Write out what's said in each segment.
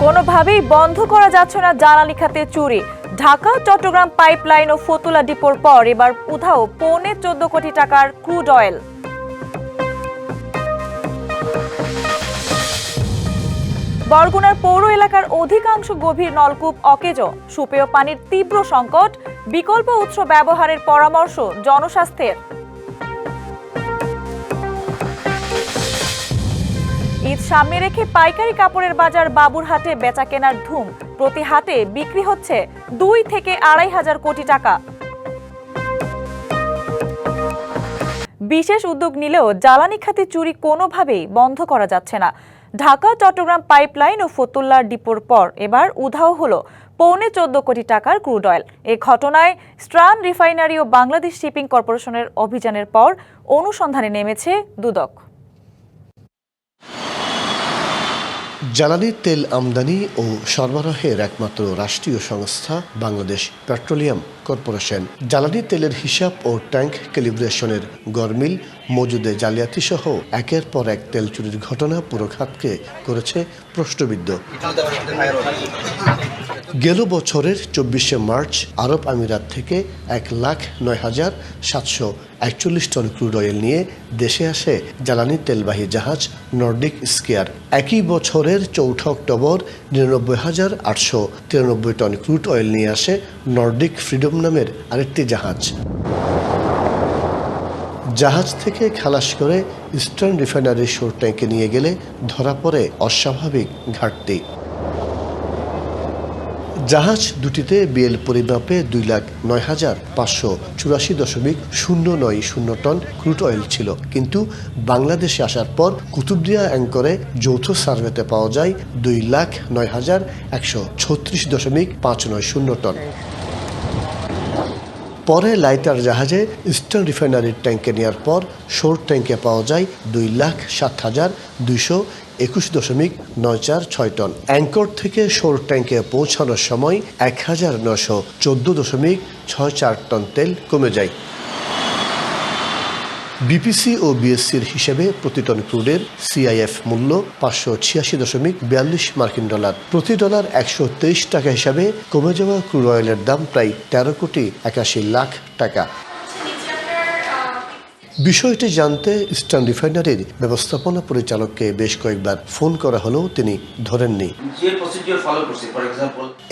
কোনোভাবেই বন্ধ করা যাচ্ছে না জ্বালানি খাতে চুরি। ঢাকা চট্টগ্রাম পাইপলাইন ও ফতুল্লা ডিপোর পর এবার উধাও 14.5 কোটি টাকার ক্রুড অয়েল। বরগুনার পৌর এলাকার অধিকাংশ গভীর নলকূপ অকেজো। সুপেয় পানির তীব্র সংকট, বিকল্প উৎস ব্যবহারের পরামর্শ জনস্বাস্থ্যের। ঈদ সামনে রেখে পাইকারি কাপড়ের বাজার বাবুরহাটে বেচা কেনার ধুম। প্রতি হাটে বিক্রি হচ্ছে 2 থেকে 2,500 কোটি টাকা। বিশেষ উদ্যোগ নিলেও জ্বালানি খাতে চুরি কোনোভাবেই বন্ধ করা যাচ্ছে না। ঢাকা চট্টগ্রাম পাইপলাইন ও ফতুল্লা ডিপোর পর এবার উধাও হলো 14.5 কোটি টাকার ক্রুড অয়েল। এ ঘটনায় স্ট্রান রিফাইনারি ও বাংলাদেশ শিপিং কর্পোরেশনের অভিযানের পর অনুসন্ধানে নেমেছে দুদক। জ্বালানি তেল আমদানি ও সরবরাহের একমাত্র রাষ্ট্রীয় সংস্থা বাংলাদেশ পেট্রোলিয়াম কর্পোরেশন জ্বালানি তেলের হিসাব ও ট্যাঙ্ক ক্যালিব্রেশনের গরমিল, মজুদে জালিয়াতি সহ একের পর এক তেল চুরির ঘটনা পুরো খাতকে করেছে প্রশ্নবিদ্ধ। গেল বছরের 24শে মার্চ আরব আমিরাত থেকে 1,09,741 টন ক্রুড অয়েল নিয়ে দেশে আসে জ্বালানি তেলবাহী জাহাজ নর্ডিক স্কেয়ার। একই বছরের 4 অক্টোবর 99,893 টন ক্রুড অয়েল নিয়ে আসে নর্ডিক ফ্রিডম নামের আরেকটি জাহাজ। জাহাজ থেকে খালাস করে ইস্টার্ন রিফাইনারি শোর ট্যাঙ্কে নিয়ে গেলে ধরা পড়ে অস্বাভাবিক ঘাটতি। জাহাজ দুটিতে বিএল পরিমাপে 2,09,584.090 টন ক্রুড অয়েল ছিল, কিন্তু বাংলাদেশে আসার পর কুতুবদিয়া অ্যাঙ্করে যৌথ সার্ভেতে পাওয়া যায় 2,09,136.590 টন। পরে লাইটার জাহাজে ইস্টার্ন রিফাইনারির ট্যাঙ্কে নেওয়ার পর শোর ট্যাঙ্কে পাওয়া যায় 2,07,221.946 টন। অ্যাঙ্কর থেকে শোর ট্যাঙ্কে পৌঁছানোর সময় 1,914.64 টন তেল কমে যায়। বিপিসি ও বিএসসির হিসেবে প্রতি টন ক্রুডের সিআইএফ মূল্য 586.42 মার্কিন ডলার। প্রতি ডলার 123 টাকা হিসাবে কমে যাওয়া ক্রুড অয়েলের দাম প্রায় 13,81,00,000 টাকা। বিষয়টি জানতে ইস্টার্ন রিফাইনারির ব্যবস্থাপনা পরিচালককে বেশ কয়েকবার ফোন করা হলেও তিনি ধরেননি।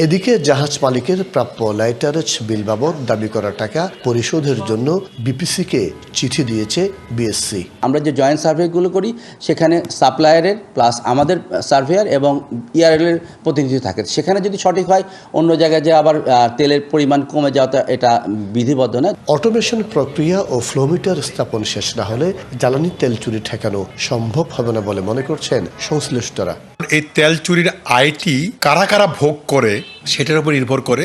এদিকে জাহাজ মালিকের প্রাপ্য লাইটারেজ বিল বাবদ দাবি করা টাকা পরিশোধের জন্য বিপিসিকে চিঠি দিয়েছে বিএসসি। আমরা যে জয়েন্ট সার্ভেগুলো করি সেখানে সাপ্লায়ারের প্লাস আমাদের সার্ভেয়ার এবং ইআরএল এর প্রতিনিধি থাকে। সেখানে যদি সঠিক হয়, অন্য জায়গায় যে আবার তেলের পরিমাণ কমে যাওয়াটা এটা বিধিবদ্ধ না। অটোমেশন প্রক্রিয়া ও ফ্লোমিটার স্থাপন শেষ না হলে জ্বালানি তেল চুরি ঠেকানো সম্ভব হবে না বলে মনে করছেন সংশ্লিষ্টরা। এই তেল চুরির আইটি কারা কারা ভোগ করে সেটার উপর নির্ভর করে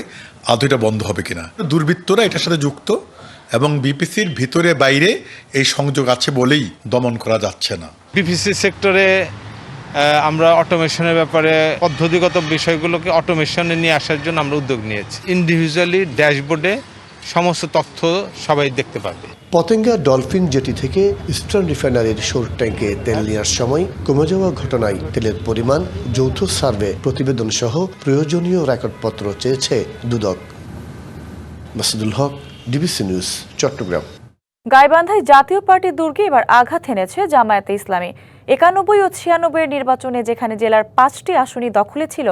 আদৌ এটা বন্ধ হবে কিনা। দুর্বৃত্তরা এটার সাথে যুক্ত এবং বিপিসির ভিতরে বাইরে এই সংযোগ আছে বলেই দমন করা যাচ্ছে না। বিপিসি সেক্টরে আমরা অটোমেশনের ব্যাপারে পদ্ধতিগত বিষয়গুলোকে অটোমেশনে নিয়ে আসার জন্য আমরা উদ্যোগ নিয়েছি। ইন্ডিভিজুয়ালি ড্যাশবোর্ডে সমস্ত তথ্য সবাই দেখতে পাবে। পতেঙ্গা ডলফিন জেটি থেকে ইস্টার্ন রিফাইনারির শোর ট্যাঙ্কে তেল নেওয়ার সময় কমে যাওয়া ঘটনায় তেলের পরিমাণ, যৌথ সার্ভে প্রতিবেদন সহ প্রয়োজনীয় রেকর্ডপত্র চেয়েছে দুদক। মাসুদুল হক, ডিবিসি নিউজ, চট্টগ্রাম। গাইবান্ধায় জাতীয় পার্টি দুর্গে এবার আঘাত হেনেছে জামায়াতে ইসলামী। 91 ও 96 এর নির্বাচনে যেখানে জেলার 5টি আসনই দখলে ছিল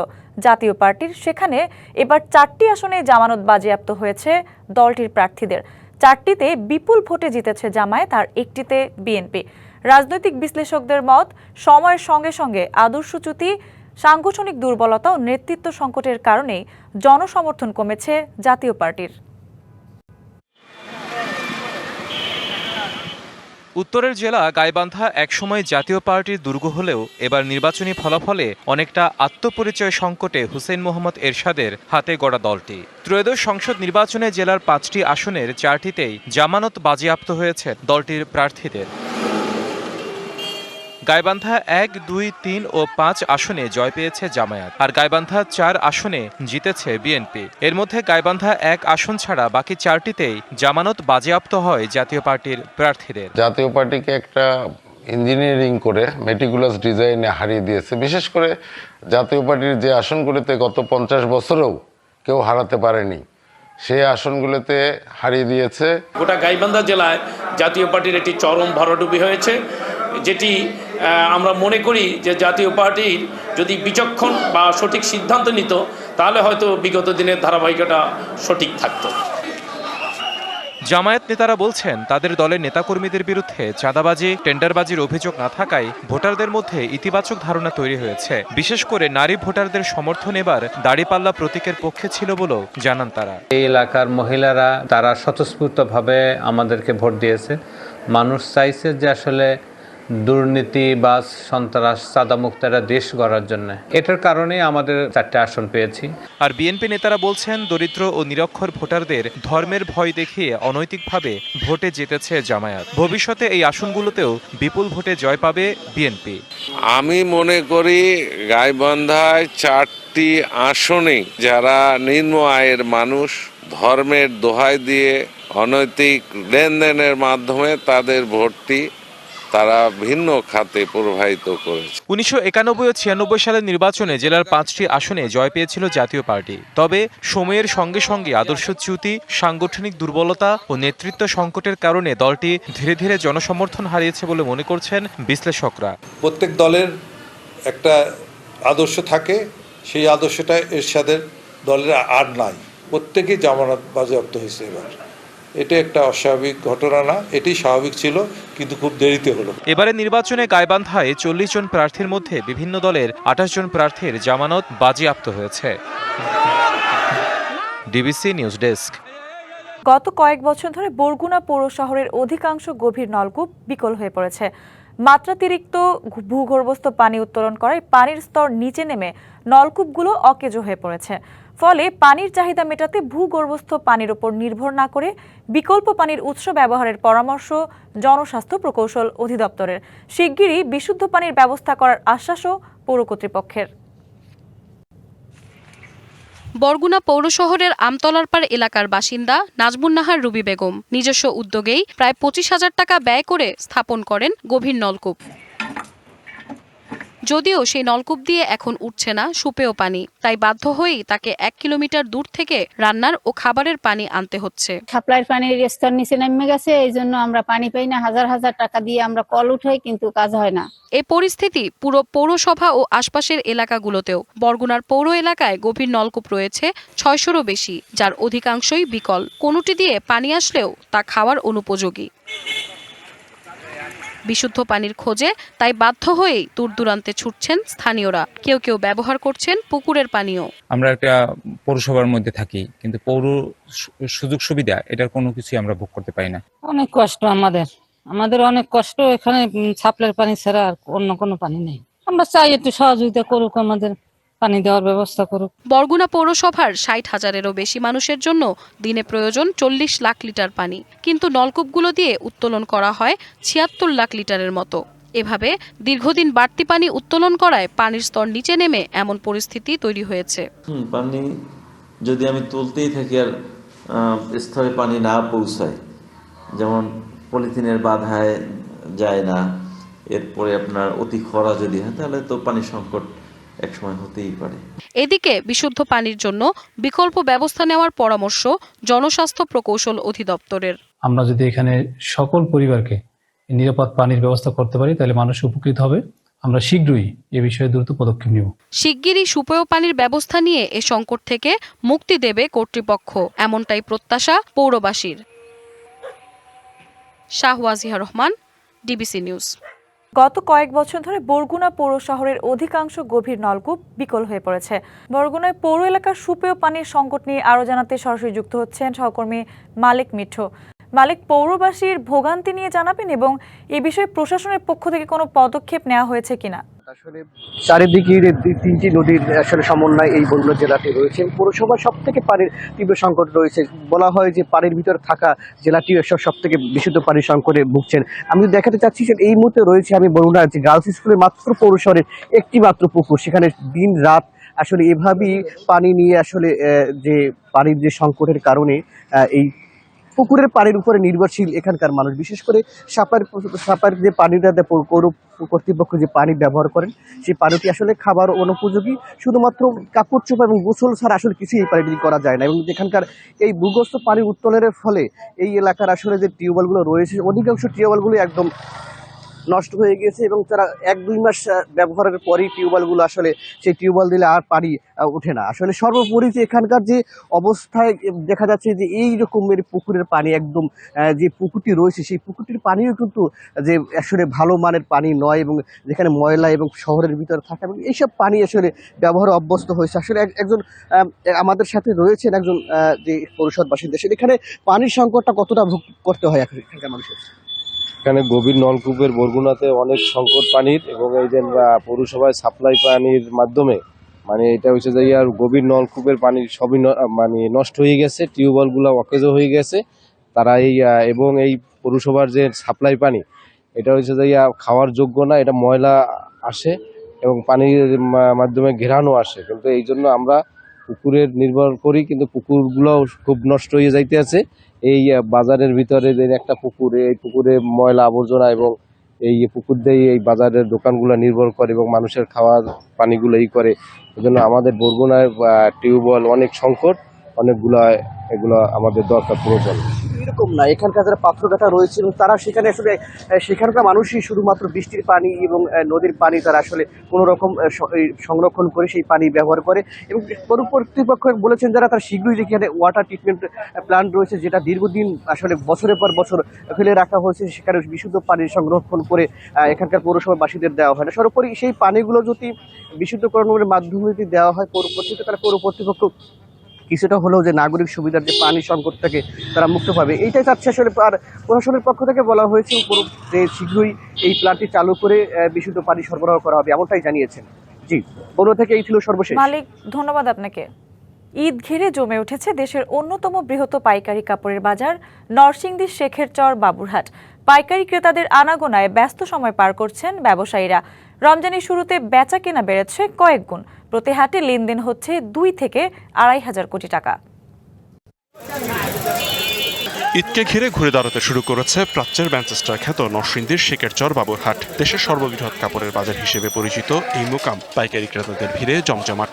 জাতীয় পার্টির, সেখানে এবার 4টি আসনে জামানত বাজেয়াপ্ত হয়েছে দলটির প্রার্থীদের। 4টিতে বিপুল ভোটে জিতেছে জামায়াত আর 1টিতে বিএনপি। রাজনৈতিক বিশ্লেষকদের মত, সময়ের সঙ্গে সঙ্গে আদর্শচ্যুতি, সাংগঠনিক দুর্বলতা ও নেতৃত্ব সংকটের কারণেই জনসমর্থন কমেছে জাতীয় পার্টির। উত্তরের জেলা গাইবান্ধা একসময় জাতীয় পার্টির দুর্গ হলেও এবার নির্বাচনী ফলাফলে অনেকটা আত্মপরিচয় সংকটে হুসেইন মোহাম্মদ এরশাদের হাতে গড়া দলটি। ত্রয়োদশ সংসদ নির্বাচনে জেলার 5টি আসনের 4টিতেই জামানত বাজেয়াপ্ত হয়েছে দলটির প্রার্থীদের। গাইবান্ধা 1, 2, 3 ও 5 আসনে জয় পেয়েছে জামায়াত, আর গাইবান্ধা 4 আসনে জিতেছে বিএনপি। এর মধ্যে গাইবান্ধা 1 আসন ছাড়া বাকি 4টিতেই জামানত বাজেয়াপ্ত হয় জাতীয় পার্টির প্রার্থীদের। জাতীয় পার্টিকে একটা ইঞ্জিনিয়ারিং করে মেটিকুলাস ডিজাইনে হারিয়ে দিয়েছে। বিশেষ করে জাতীয় পার্টির যে আসনগুলিতে গত 50 বছরেও কেউ হারাতে পারেনি, সেই আসনগুলোতে হারিয়ে দিয়েছে। গোটা গাইবান্ধা জেলায় জাতীয় পার্টির একটি চরম ভরাডুবি হয়েছে, যেটি আমরা মনে করি যে জাতীয় পার্টির যদি বিচক্ষণ বা সঠিক সিদ্ধান্ত নিত তাহলে হয়তো বিগত দিনের ধারাবাহিকতা সঠিক থাকতো। জামায়াত নেতারা বলছেন তাদের দলের নেতাকর্মীদের বিরুদ্ধে চাঁদাবাজি, টেন্ডারবাজির অভিযোগ না থাকায় ভোটারদের মধ্যে ইতিবাচক ধারণা তৈরি হয়েছে। বিশেষ করে নারী ভোটারদের সমর্থন এবার দাড়িপাল্লা প্রতীকের পক্ষে ছিল বলেও জানান তারা। এই এলাকার মহিলারা তারা স্বতঃস্ফূর্তভাবে আমাদেরকে ভোট দিয়েছে। মানুষ চাইছে যে আসলে দুর্নীতি বা সন্ত্রাস চাঁদামুক্ত একটা দেশ গড়ার জন্য। এটার কারণে আমাদের 4টে আসন পেয়েছি। আর বিএনপি নেতারা বলছেন দরিদ্র ও নিরক্ষর ভোটারদের ধর্মের ভয় দেখিয়ে অনৈতিকভাবে ভোটে জিতেছে জামায়াত। ভবিষ্যতে এই আসনগুলোতেও বিপুল ভোটে জয় পাবে বিএনপি। আমি মনে করি গাইবান্ধায় 4টি আসনে যারা নিম্ন আয়ের মানুষ ধর্মের দোহাই দিয়ে অনৈতিক লেনদেনের মাধ্যমে তাদের ভোটটি তারা ভিন্ন খাতে প্রবাহিত করেছে। 1991 ও 96 সালের নির্বাচনে জেলার 5টি আসনে জয় পেয়েছিল জাতীয় পার্টি। তবে সময়ের সঙ্গে সঙ্গে আদর্শচ্যুতি, সাংগঠনিক দুর্বলতা ও নেতৃত্ব সংকটের কারণে দলটি ধীরে ধীরে জনসমর্থন হারিয়েছে বলে মনে করছেন বিশ্লেষকরা। প্রত্যেক দলের একটা আদর্শ থাকে, সেই আদর্শটা এরশাদের দলের আর নাই। প্রত্যেকেই জামানত বাজেয়াপ্ত হয়েছে এবার। এটা একটা অস্বাভাবিক ঘটনা না, এটি স্বাভাবিক ছিল, কিন্তু খুব দেরিতে হলো। এবারে নির্বাচনে গাইবান্ধায় 40 জন প্রার্থীর মধ্যে বিভিন্ন দলের 28 জন প্রার্থীর জামানত বাজেয়াপ্ত হয়েছে। DBC news desk. গত কয়েক বছর ধরে বরগুনা পৌর শহরের অধিকাংশ গভীর নলকূপ বিকল হয়ে পড়েছে। মাত্রাতিরিক্ত ভূগর্ভস্থ পানি উত্তোলন করায় পানির স্তর নিচে নেমে নলকূপগুলো অকেজো হয়ে পড়েছে। ফলে পানির চাহিদা মেটাতে ভূগর্ভস্থ পানির উপর নির্ভর না করে বিকল্প পানির উৎস ব্যবহারের পরামর্শ জনস্বাস্থ্য প্রকৌশল অধিদপ্তরের। শিগগিরই বিশুদ্ধ পানির ব্যবস্থা করার আশ্বাসও পৌর কর্তৃপক্ষের। বরগুনা পৌর শহরের আমতলারপাড় এলাকার বাসিন্দা নাজমুন নাহার রুবি বেগম নিজস্ব উদ্যোগেই প্রায় 25,000 টাকা ব্যয় করে স্থাপন করেন গভীর নলকূপ। যদিও সেই নলকূপ দিয়ে এখন উঠছে না সুপেয় পানি, তাই বাধ্য হয়েই তাকে 1 কিলোমিটার দূর থেকে রান্নার ও খাবারের পানি আনতে হচ্ছে। সাপ্লাইয়ের পানির স্তর নিচে নেমে গেছে, এই জন্য আমরা পানি পাই না। হাজার হাজার টাকা দিয়ে আমরা কল উঠাই, কিন্তু কাজ হয় না। এই পরিস্থিতি পুরো পৌরসভা ও আশপাশের এলাকাগুলোতেও। বরগুনার পৌর এলাকায় গভীর নলকূপ রয়েছে 600-রও বেশি, যার অধিকাংশই বিকল। কোনোটি দিয়ে পানি আসলেও তা খাওয়ার অনুপযোগী। বিশুদ্ধ পানির খোঁজে তাই বাধ্য হয়েই দূর দূরান্তে ছুটছেন স্থানীয়রা। কেউ কেউ ব্যবহার করছেন পুকুরের পানিও। আমরা একটা পৌরসভার মধ্যে থাকি, কিন্তু পৌর সুযোগ সুবিধা এটার কোনো কিছুই আমরা ভোগ করতে পারি না। অনেক কষ্ট আমাদের অনেক কষ্ট। এখানে সাপ্লাইয়ের পানি ছাড়া আর অন্য কোনো পানি নেই। আমরা চাই একটু সহযোগিতা করুক, আমাদের পানি দেওয়ার ব্যবস্থা করুক। বরগুনা পৌরসভার 60,000-এরও বেশি মানুষের জন্য দিনে প্রয়োজন 40 লাখ লিটার পানি, কিন্তু নলকূপগুলো দিয়ে উত্তোলন করা হয় 76 লাখ লিটারের মতো। এভাবে দীর্ঘদিন বাড়তি পানি উত্তোলন করায় পানির স্তর নিচে নেমে এমন পরিস্থিতি তৈরি হয়েছে। পানি যদি আমি তুলতেই থাকি আর স্তরে পানি না পৌঁছায়, যেমন পলিথিনের বাধায় যায় না, এরপরে আপনার অতি খরা যদি হয়, তাহলে তো পানি সংকট একসময় হতেই পারে। এদিকে বিশুদ্ধ পানির জন্য বিকল্প ব্যবস্থা নেওয়ার পরামর্শ জনস্বাস্থ্য প্রকৌশল অধিদপ্তরের। আমরা যদি এখানে সকল পরিবারকে নিরাপদ পানির ব্যবস্থা করতে পারি, তাহলে মানুষ উপকৃত হবে। আমরা শীঘ্রই এ বিষয়ে দ্রুত পদক্ষেপ নেব। শিগগিরই সুপেয় পানির ব্যবস্থা নিয়ে এ সংকট থেকে মুক্তি দেবে কর্তৃপক্ষ, এমনটাই প্রত্যাশা পৌরবাসীর। শাহওয়াজিহা রহমান, ডিবিসি নিউজ। গত কয়েক বছর ধরে বরগুনা পৌর শহরের অধিকাংশ গভীর নলকূপ বিকল হয়ে পড়েছে। বরগুনায় পৌর এলাকার সুপেয় পানির সংকট নিয়ে আরও জানাতে সরাসরি যুক্ত হচ্ছেন সহকর্মী মালিক মিঠু। মালিক, পৌরবাসীর ভোগান্তি নিয়ে জানাবেন এবং এ বিষয়ে প্রশাসনের পক্ষ থেকে কোনো পদক্ষেপ নেওয়া হয়েছে কিনা? আসলে চারিদিকে 3টি নদীর আসলে সমন্বয় এই বরগুনা জেলাটি রয়েছে। পৌরসভা সব থেকে পানির তীব্র সংকট রয়েছে। বলা হয় যে পানির ভিতর থাকা জেলাটি সব থেকে বিশুদ্ধ পানির সংকটে ভুগছেন। আমি দেখাতে চাচ্ছি যে এই মুহূর্তে রয়েছে আমি বরগুনা যে গার্লস স্কুলের মাত্র পৌরশহরের একটি মাত্র পুকুর, সেখানে দিন রাত আসলে এভাবেই পানি নিয়ে আসলে যে পানির যে সংকটের কারণে এই পুকুরের পানির উপরে নির্ভরশীল এখানকার মানুষ, বিশেষ করে সাপার যে পানিটা পৌর কর্তৃপক্ষ যে পানি ব্যবহার করেন সেই পানিটি আসলে খাবার অনুপযোগী, শুধুমাত্র কাপড় চোপড় এবং গোসল ছাড়া আসলে কিছুই এই পানিটি করা যায় না। এবং এখানকার এই ভূগর্ভস্থ পানির উত্তোলনের ফলে এই এলাকার আসলে যে টিউবওয়েলগুলো রয়েছে অধিকাংশ টিউবওয়েলগুলো একদম নষ্ট হয়ে গিয়েছে এবং তারা 1-2 মাস ব্যবহারের পরেই টিউবওয়েলগুলো আসলে সেই টিউবওয়েল দিলে আর পানি ওঠে না। আসলে সর্বোপরি যে এখানকার যে অবস্থায় দেখা যাচ্ছে যে এই রকমের পুকুরের পানি একদম যে পুকুরটি রয়েছে সেই পুকুরটির পানিও কিন্তু যে আসলে ভালো মানের পানি নয় এবং যেখানে ময়লা এবং শহরের ভিতরে থাকে এবং এইসব পানি আসলে ব্যবহারে অভ্যস্ত হয়েছে। আসলে একজন আমাদের সাথে রয়েছেন একজন যে পরিষদ বাসিন্দা, সেখানে পানির সংকটটা কতটা ভোগ করতে হয় এখানকার মানুষের? এখানে গভীর নলকূপের বরগুনাতে অনেক সংকট পানির এবং এই যে পৌরসভায় সাপ্লাই পানির মাধ্যমে এটা হচ্ছে যে আর গভীর নলকূপের পানি সবই নষ্ট হয়ে গেছে, টিউবওয়েলগুলো অকেজো হয়ে গেছে। তারা এবং এই পৌরসভার যে সাপ্লাই পানি এটা হচ্ছে যে খাওয়ার যোগ্য না, এটা ময়লা আসে এবং পানির মাধ্যমে ঘেরানো আসে। কিন্তু এই জন্য আমরা পুকুরের নির্ভর করি, কিন্তু পুকুরগুলোও খুব নষ্ট হয়ে যাইতে আছে। এই বাজারের ভিতরে যে একটা পুকুর, এই পুকুরে ময়লা আবর্জনা এবং এই পুকুর দিয়ে এই বাজারের দোকানগুলো নির্ভর করে এবং মানুষের খাওয়ার পানিগুলো করে। এই জন্য আমাদের বরগুনায় টিউবওয়েল অনেক সংকট, অনেকগুলো এগুলো আমাদের দরকার প্রয়োজন। এরকম না, এখানকার যারা পাত্রঘাটা রয়েছে এবং তারা সেখানে আসলে সেখানকার মানুষই শুধুমাত্র বৃষ্টির পানি এবং নদীর পানি তারা আসলে কোনো রকম সংরক্ষণ করে সেই পানি ব্যবহার করে এবং পৌর কর্তৃপক্ষ বলেছেন যারা তারা শীঘ্রই যেখানে ওয়াটার ট্রিটমেন্ট প্ল্যান্ট রয়েছে যেটা দীর্ঘদিন আসলে বছরের পর বছর ফেলে রাখা হয়েছে, সেখানে বিশুদ্ধ পানি সংরক্ষণ করে এখানকার পৌরসভাবাসীদের দেওয়া হয় না। সর্বোপরি সেই পানিগুলো যদি বিশুদ্ধকরণের মাধ্যমে যদি দেওয়া হয় পৌর কর্তৃপক্ষ কিছুটা হলেও যে নাগরিক সুবিধার যে পানি সংকট থেকে তারা মুক্ত পাবে, এইটাই চাচ্ছে আসলে। আর প্রশাসনের পক্ষ থেকে বলা হয়েছে যে শীঘ্রই এই প্ল্যান্টটি চালু করে বিশুদ্ধ পানি সরবরাহ করা হবে, এমনটাই জানিয়েছেন। জি, বগুড়া থেকে এই ছিল সর্বশেষ। মালিক, ধন্যবাদ আপনাকে। ঈদ ঘিরে জমে উঠেছে দেশের অন্যতম বৃহৎ পাইকারি কাপড়ের বাজার নরসিংদীর শেখেরচর বাবুরহাট। পাইকারি ক্রেতাদের আনাগোনায় ব্যস্ত সময় পার করছেন ব্যবসায়ীরা। রমজানের শুরুতে বেচা কেনা বেড়েছে কয়েক গুণ। প্রতি হাটে লেনদেন হচ্ছে 2 থেকে 2,500 কোটি টাকা। ঈদকে ঘিরে ঘুরে দাঁড়াতে শুরু করেছে প্রাচ্যের ম্যানচেস্টার খ্যাত নরসিংদীর শেখেরচর বাবুরহাট। দেশের সর্ববৃহৎ কাপড়ের বাজার হিসেবে পরিচিত এই মোকাম পাইকারি ক্রেতাদের ভিড়ে জমজমাট।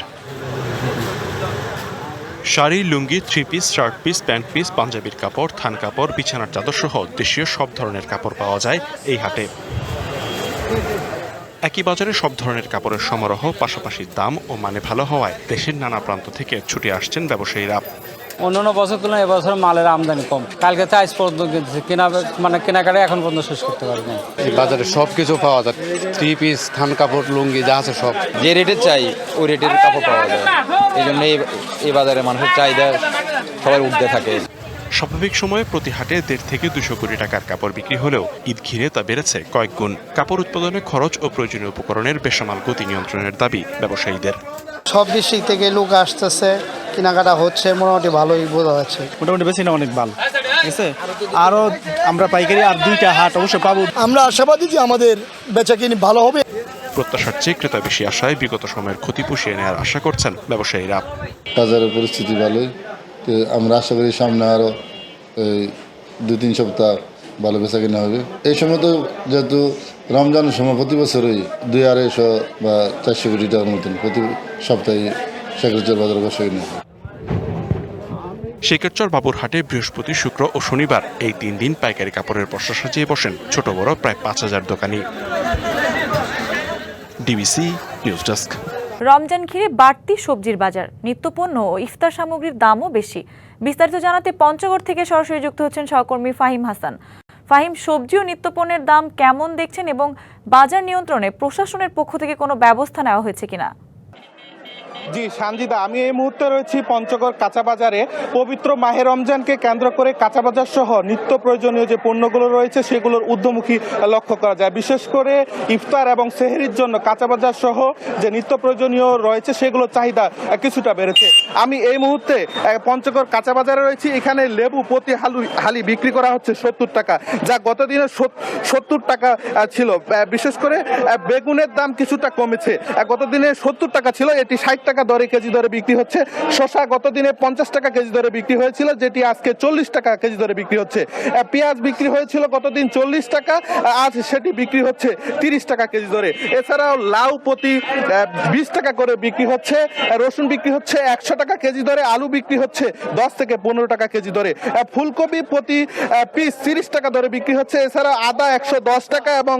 শাড়ি, লুঙ্গি, 3 piece, shirt piece, pant piece, পাঞ্জাবির কাপড়, থান কাপড়, বিছানার চাদর সহ দেশীয় সব ধরনের কাপড় পাওয়া যায় এই হাটে। একই বাজারে সব ধরনের কাপড়ের সমারোহ, পাশাপাশি দাম ও মানে ভালো হওয়ায় দেশের নানা প্রান্ত থেকে ছুটে আসছেন ব্যবসায়ীরা। অন্যান্য বছর তুলনায় এবছর মালের আমদানি কম। কালকে তো আজ পর্যন্ত কেনাকাটা এখন পর্যন্ত শেষ করতে পারি না। এই বাজারে সব কিছু পাওয়া যায়, 3 পিস, থান কাপড়, লুঙ্গি যা আছে সব। যে রেটের চাই ওই রেটের কাপড় পাওয়া যায়, এই জন্য এই বাজারে মানুষের চাহিদা সবার ঊর্ধ্বে থাকে। স্বাভাবিক সময়ে প্রতি হাটে 1.5 থেকে 200 কোটি টাকার কাপড় বিক্রি হলেও ঈদ ঘিরে তা বেড়েছে কয়েক গুণ। কাপড় উৎপাদনে খরচ ও প্রয়োজনীয় উপকরণের বেসামাল গতি নিয়ন্ত্রণের দাবি ব্যবসায়ীদের। সব ডিস্ট্রিক্ট থেকে লোক আসতেছে, কেনাকাটা হচ্ছে, মোটামুটি ভালোই বোঝা যাচ্ছে। মোটামুটি বেশি না, অনেক ভালো, ঠিক আছে। আরও আমরা পাইকারি আর 2টা হাট অবশ্যই পাবো। আমরা আশাবাদী যে আমাদের বেচাকেনি ভালো হবে। প্রত্যাশার চেয়ে ক্রেতা বেশি আসায় বিগত সময়ের ক্ষতি পুষিয়ে নেওয়ার আশা করছেন ব্যবসায়ীরা। বাজারের পরিস্থিতি ভালোই, তো আমরা আশা করি সামনে আরও 2-3 সপ্তাহ ভালো বেচা কেনা হবে। এই সময় তো যেহেতু রমজানের সময় প্রতি বছরই 200-250 বা 400 কোটি টাকার মতন প্রতি সপ্তাহে শেখেরচর বাজারে বেচা কেনা হয়। শেখেরচর বাবুরহাটে বৃহস্পতি, শুক্র ও শনিবার এই 3 দিন পাইকারি কাপড়ের পসরা সাজিয়ে বসেন ছোট বড় প্রায় 5,000 দোকানি। DBC news desk. রমজান ঘিরে বাড়তি সবজির বাজার, নিত্যপণ্য ও ইফতার সামগ্রীর দামও বেশি। বিস্তারিত জানাতে পঞ্চগড় থেকে সরাসরি যুক্ত হচ্ছেন সহকর্মী ফাহিম হাসান। ফাহিম, সবজি ও নিত্যপণ্যের দাম কেমন দেখছেন এবং বাজার নিয়ন্ত্রণে প্রশাসনের পক্ষ থেকে কোনো ব্যবস্থা নেওয়া হয়েছে কিনা? জি সানজিদা, আমি এই মুহূর্তে রয়েছি পঞ্চগড় কাঁচা বাজারে। পবিত্র মাহে রমজানকে কেন্দ্র করে কাঁচা বাজার সহ নিত্য প্রয়োজনীয় যে পণ্যগুলো রয়েছে সেগুলোর ঊর্ধ্বমুখী লক্ষ্য করা যায়। বিশেষ করে ইফতার এবং সেহরির জন্য কাঁচা বাজার সহ যে নিত্য প্রয়োজনীয় রয়েছে সেগুলোর চাহিদা কিছুটা বেড়েছে। আমি এই মুহূর্তে পঞ্চগড় কাঁচা বাজারে রয়েছি। এখানে লেবু প্রতি হালি বিক্রি করা হচ্ছে 70 টাকা, যা গত দিনে 70 টাকা ছিল। বিশেষ করে বেগুনের দাম কিছুটা কমেছে, গত দিনে 70 টাকা ছিল, এটি 60 টাকা টাকা দরে কেজি দরে বিক্রি হচ্ছে। শসা গত দিনে 50 টাকা কেজি দরে বিক্রি হয়েছিল, যেটি আজকে 40 টাকা কেজি দরে বিক্রি হচ্ছে। পেঁয়াজ বিক্রি হয়েছিল গতদিন 40 টাকা, আজ সেটি বিক্রি হচ্ছে 30 টাকা কেজি দরে। এছাড়াও লাউ প্রতি 20 টাকা করে বিক্রি হচ্ছে, রসুন বিক্রি হচ্ছে 100 টাকা কেজি দরে, আলু বিক্রি হচ্ছে 10 থেকে 15 টাকা কেজি দরে, ফুলকপি প্রতি পিস 30 টাকা দরে বিক্রি হচ্ছে। এছাড়া আদা 110 টাকা এবং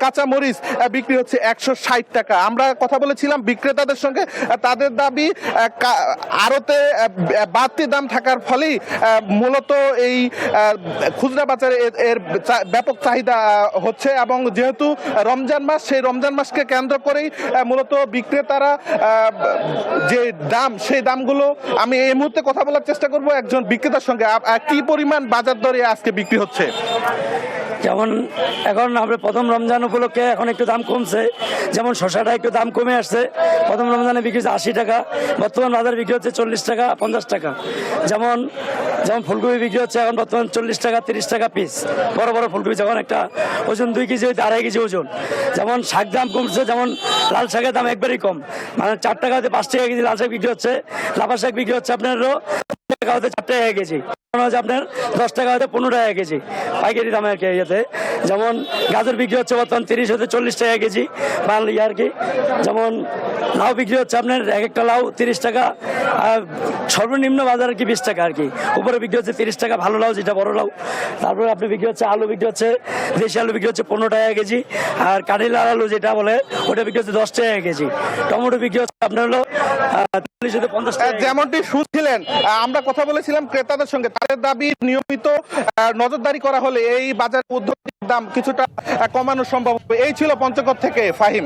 কাঁচা মরিচ বিক্রি হচ্ছে 160 টাকা। আমরা কথা বলেছিলাম বিক্রেতাদের সঙ্গে, তাদের দাবি আড়তে বাড়তি দাম থাকার ফলেই মূলত এই খুচরা বাজারে এর ব্যাপক চাহিদা হচ্ছে, এবং যেহেতু রমজান মাস, সেই রমজান মাসকে কেন্দ্র করেই মূলত বিক্রেতারা যে দাম, সেই দামগুলো আমি এই মুহূর্তে কথা বলার চেষ্টা করব একজন বিক্রেতার সঙ্গে। কি পরিমাণ বাজার দরে আজকে বিক্রি হচ্ছে? যেমন এখন আমরা প্রথম রমজান উপলক্ষে এখন একটু দাম কমছে, যেমন শসাটা একটু দাম কমে আসছে। প্রথম রমজানে বিক্রি হচ্ছে 80 টাকা, বর্তমান বাজার বিক্রি হচ্ছে 40 টাকা 50 টাকা। যেমন ফুলকপি বিক্রি হচ্ছে এখন বর্তমান 40 টাকা 30 টাকা পিস, বড় বড় ফুলকপি যখন একটা ওজন 2 কেজি হইতে 2.5 কেজি ওজন। যেমন শাক দাম কমছে, যেমন লাল শাকের দাম একবারই কম, মানে 4 টাকা হতে 5 টাকা কেজি লাল শাক বিক্রি হচ্ছে। লাফা শাক বিক্রি হচ্ছে আপনার 4 টাকা হতে 4 টাকা কেজি, আপনার 10 টাকা হতে 15 টাকা কেজি পাইকারি দামে আর কি। ইয়েতে যেমন গাজর বিক্রি হচ্ছে বর্তমান 30 হতে 40 টাকা কেজি বাংলা আর কি। যেমন লাউ বিক্রি হচ্ছে আপনার এক একটা লাউ 30 টাকা, আর সর্বনিম্ন বাজার আর কি 20 টাকা আর কি। উপরে বিক্রি হচ্ছে 30 টাকা ভালো লাউ, যেটা বড় লাউ। তারপরে আপনি বিক্রি হচ্ছে আলু বিক্রি হচ্ছে, দেশি আলু বিক্রি হচ্ছে 15 টাকা কেজি, আর কাঠিলাল আলু যেটা বলে ওটা বিক্রি হচ্ছে 10 টাকা কেজি। টমেটো বিক্রি হচ্ছে আপনার হলো 40 থেকে 50 টাকা। যেমনটি শুনছিলেন, আমরা কথা বলেছিলাম ক্রেতাদের সঙ্গে, তাদের দাবি নিয়মিত নজরদারি করা হলে এই বাজার উদ্যোগের দাম কিছুটা কমানো সম্ভব হবে। এই ছিল পঞ্চগড় থেকে ফাহিম।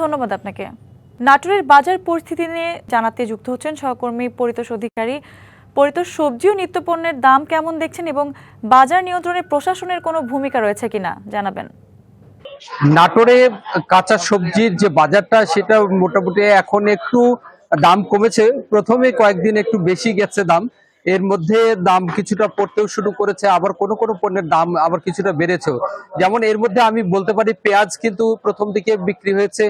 ধন্যবাদ আপনাকে। নাটোরের বাজার পরিস্থিতি নিয়ে জানাতে যুক্ত হচ্ছেন সহকর্মী পরিতোষ অধিকারী। পরিতোষ, সবজি ও নিত্যপণ্যের দাম কেমন দেখছেন এবং বাজার নিয়ন্ত্রণে প্রশাসনের কোনো ভূমিকা রয়েছে কিনা জানাবেন। নাটোরে কাঁচা সবজির যে বাজারটা, সেটা মোটামুটি এখন একটু দাম কমেছে। প্রথমে কয়েকদিন একটু বেশি গেছে দাম, এর মধ্যে দাম কিছুটা পড়তেও শুরু করেছে, আবার কোনো কোনো পণ্যের দাম আবার কিছুটা বেড়েছেও। যেমন এর মধ্যে আমি বলতে পারি পেঁয়াজ কিন্তু প্রথম দিকে বিক্রি হয়েছে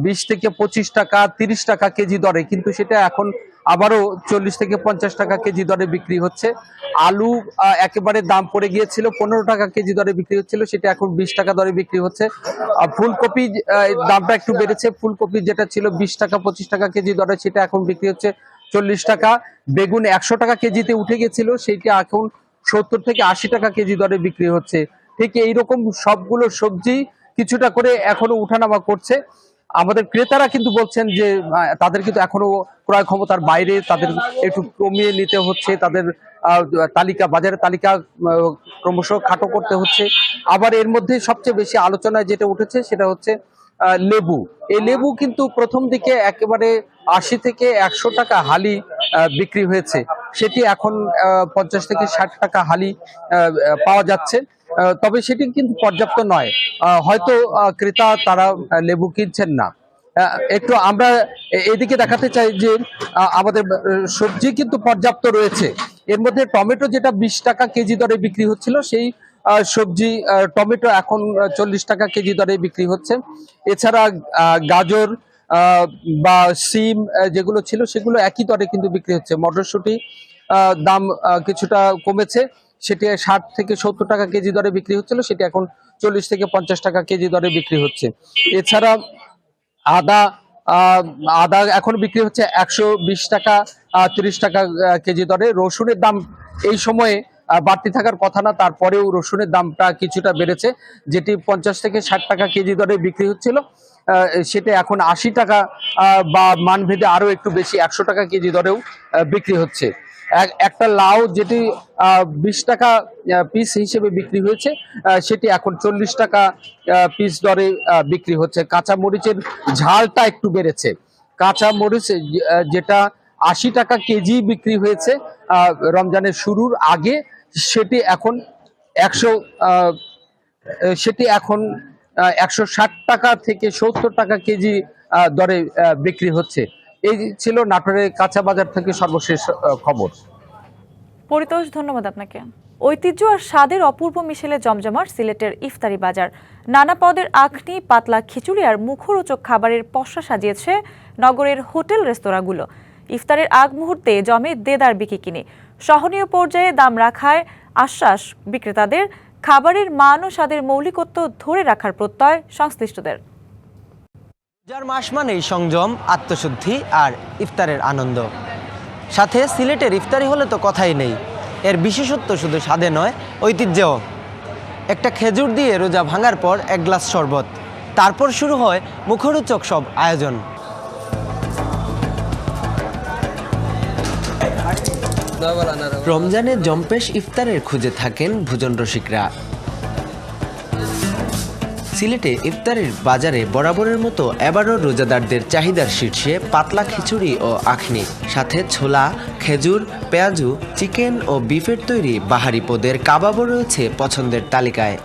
20 থেকে 25 টাকা 30 টাকা কেজি দরে, কিন্তু সেটা এখন আবারও 40 থেকে 50 টাকা কেজি দরে বিক্রি হচ্ছে। আলু একেবারে দাম পড়ে গিয়েছিল, 15 টাকা কেজি দরে বিক্রি হচ্ছিল, সেটা এখন 20 টাকা দরে বিক্রি হচ্ছে। ফুলকপি দামটা একটু বেড়েছে, ফুলকপি যেটা ছিল 20 টাকা 25 টাকা কেজি দরে, সেটা এখন বিক্রি হচ্ছে 40 টাকা। বেগুন 100 টাকা কেজিতে উঠে গেছিল, সেইটা এখন 70 থেকে 80 টাকা কেজি দরে বিক্রি হচ্ছে। ঠিক এইরকম সবগুলো সবজি কিছুটা করে এখনো উঠানামা করছে। আমাদের ক্রেতারা কিন্তু বলছেন যে তাদের কিন্তু এখনো ক্রয় ক্ষমতার বাইরে, তাদের একটু কমিয়ে নিতে হচ্ছে, তাদের তালিকা, বাজারের তালিকা ক্রমশ খাটো করতে হচ্ছে। আবার এর মধ্যে সবচেয়ে বেশি আলোচনায় যেটা উঠেছে সেটা হচ্ছে লেবু। এই লেবু কিন্তু প্রথম দিকে একেবারে 80 থেকে 100 টাকা হালি বিক্রি হয়েছে, সেটি এখন 50 থেকে 60 টাকা হালি পাওয়া যাচ্ছে। তবে সেটি কিন্তু পর্যাপ্ত নয়, হয়তো ক্রেতা তারা লেবু কিনছেন না। একটু আমরা এদিকে দেখাতে চাই যে আমাদের সবজি কিন্তু পর্যাপ্ত রয়েছে। এর মধ্যে টমেটো যেটা 20 টাকা কেজি দরে বিক্রি হচ্ছিল, সেই সবজি টমেটো এখন 40 টাকা কেজি দরে বিক্রি হচ্ছে। এছাড়া গাজর বা সিম যেগুলো ছিল সেগুলো একই দরে কিন্তু বিক্রি হচ্ছে। মটরশুঁটি দাম কিছুটা কমেছে, সেটি 60 থেকে 70 টাকা কেজি দরে বিক্রি হচ্ছিল, সেটি এখন 40 থেকে 50 টাকা কেজি দরে বিক্রি হচ্ছে। এছাড়া আদা এখন বিক্রি হচ্ছে 120 টাকা 30 টাকা কেজি দরে। রসুনের দাম এই সময়ে বাড়তি থাকার কথা না, তারপরেও রসুনের দামটা কিছুটা বেড়েছে, যেটি 50 থেকে 60 টাকা কেজি দরে বিক্রি হচ্ছিল, সেটা এখন 80 টাকা বা মানভেদে আরো একটু বেশি 100 টাকা কেজি দরেও বিক্রি হচ্ছে। একটা লাউ যেটি 20 টাকা পিস হিসেবে বিক্রি হয়েছে, সেটি এখন 40 টাকা পিস দরে বিক্রি হচ্ছে। কাঁচা মরিচের ঝালটা একটু বেড়েছে, কাঁচা মরিচ যেটা 80 টাকা কেজি বিক্রি হয়েছে রমজানের শুরুর আগে, সেটি এখন 160 টাকা থেকে 70 টাকা কেজি দরে বিক্রি হচ্ছে। এই ছিল নাটোরের কাঁচা বাজার থেকে সর্বশেষ খবর। পরিতোষ, ধন্যবাদ আপনাকে। ঐতিহ্য আর স্বাদের অপূর্ব মিশেলে জমজমাট সিলেটের ইফতারি বাজার। নানা পদের আখনি, পাতলা খিচুড়ি আর মুখরোচক খাবারের পসরা সাজিয়েছে নগরের হোটেল রেস্তোরাঁগুলো। ইফতারের আগ মুহূর্তে জমে দেদার বিকিকিনি। সহনীয় পর্যায়ে দাম রাখায় আশ্বাস বিক্রেতাদের, খাবারের মান ও স্বাদের মৌলিকত্ব ধরে রাখার প্রত্যয় সংশ্লিষ্টদের। রোজার মাস মানেই সংযম, আত্মশুদ্ধি আর ইফতারের আনন্দ। সাথে সিলেটের ইফতারি হলে তো কথাই নেই। এর বিশেষত্ব শুধু স্বাদে নয়, ঐতিহ্যেও। একটা খেজুর দিয়ে রোজা ভাঙার পর এক গ্লাস শরবত, তারপর শুরু হয় মুখরোচক সব আয়োজন। রমজানে জম্পেশ ইফতারের খুঁজে থাকেন ভোজন রসিকরা। সিলেটে ইফতারের বাজারে বরাবরের মতো এবারও রোজাদারদের চাহিদার শীর্ষে পাতলা খিচুড়ি ও আখনি, সাথে ছোলা, খেজুর, পেঁয়াজু, চিকেন ও বিফের তৈরি বাহারি পদের কাবাবও রয়েছে পছন্দের তালিকায়।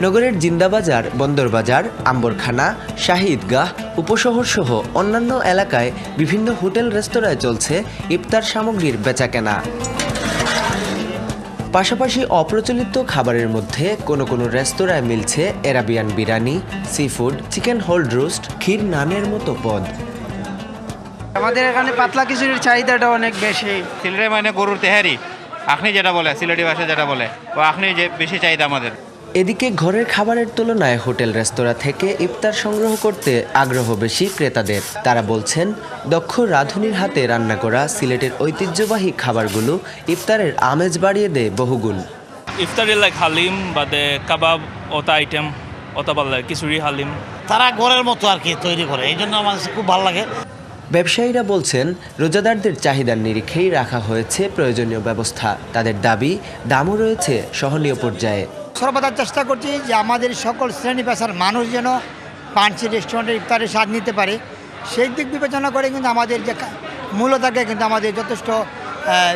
নগরের জিন্দাবাজার, বন্দরবাজার, আম্বরখানা, শাহী ঈদগাহ, উপশহর সহ অন্যান্য এলাকায় বিভিন্ন হোটেল রেস্তোরাঁয় চলছে ইফতার সামগ্রীর বেচাকেনা। পাশাপাশি অপ্রচলিত খাবারের মধ্যে কোনো কোনো রেস্তোরাঁয় মিলছে Arabian biryani, sea food, chicken whole roast, ক্ষীর নানের মতো পদ। আমাদের এখানে পাতলা খিচুড়ির চাহিদাটা অনেক বেশি। সিলেটে মানে গরুর তেহারি, আখনি যেটা বলে, সিলেটি ভাষায় যেটা বলে, ও আখনি যে বেশি চাহিদা আমাদের। এদিকে ঘরের খাবারের তুলনায় হোটেল রেস্তোরাঁ থেকে ইফতার সংগ্রহ করতে আগ্রহ বেশি ক্রেতাদের। তারা বলছেন, দক্ষ রাঁধুনির হাতে রান্না করা সিলেটের ঐতিহ্যবাহী খাবারগুলো ইফতারের আমেজ বাড়িয়ে দেয় বহুগুণ। ইফতারি লাইক হালিম বাদে কাবাব, ওটা আইটেম, ওটা ভালো লাগে, খিচুড়ি, হালিম। তারা ঘরের মতো আর কি তৈরি করে, এই জন্য আমার খুব ভালো লাগে। ব্যবসায়ীরা বলছেন, রোজাদারদের চাহিদার নিরিখেই রাখা হয়েছে প্রয়োজনীয় ব্যবস্থা। তাদের দাবি, দামও রয়েছে সহনীয় পর্যায়ে। সর্বদা চেষ্টা করছি যে আমাদের সকল শ্রেণী পেশার মানুষ যেন পাঞ্চি রেস্টুরেন্টের ইফতারের স্বাদ নিতে পারে, সেই দিক বিবেচনা করে কিন্তু আমাদের যে মূল্য থাকে কিন্তু আমাদের যথেষ্ট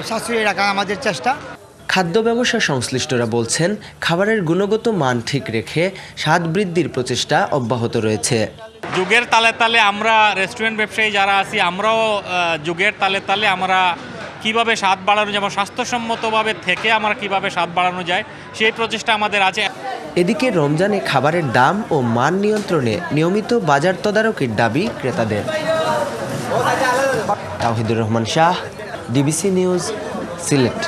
সাশ্রয়ী রাখা আমাদের চেষ্টা। খাদ্য ব্যবসা সংশ্লিষ্টরা বলছেন, খাবারের গুণগত মান ঠিক রেখে স্বাদ বৃদ্ধির প্রচেষ্টা অব্যাহত রয়েছে। যুগের তালে তালে আমরা রেস্টুরেন্ট ব্যবসায়ী যারা আছি, আমরাও যুগের তালে তালে আমরা কিভাবে স্বাদ বাড়ানো যায়, স্বাস্থ্যসম্মতভাবে থেকে আমরা কিভাবে স্বাদ বাড়ানো যায়, সেই প্রচেষ্টা আমাদের আছে। এদিকে রমজানে খাবারের দাম ও মান নিয়ন্ত্রণে নিয়মিত বাজার তদারকির দাবি ক্রেতাদের। Tawhidur Rahman Shah, DBC news, Sylhet.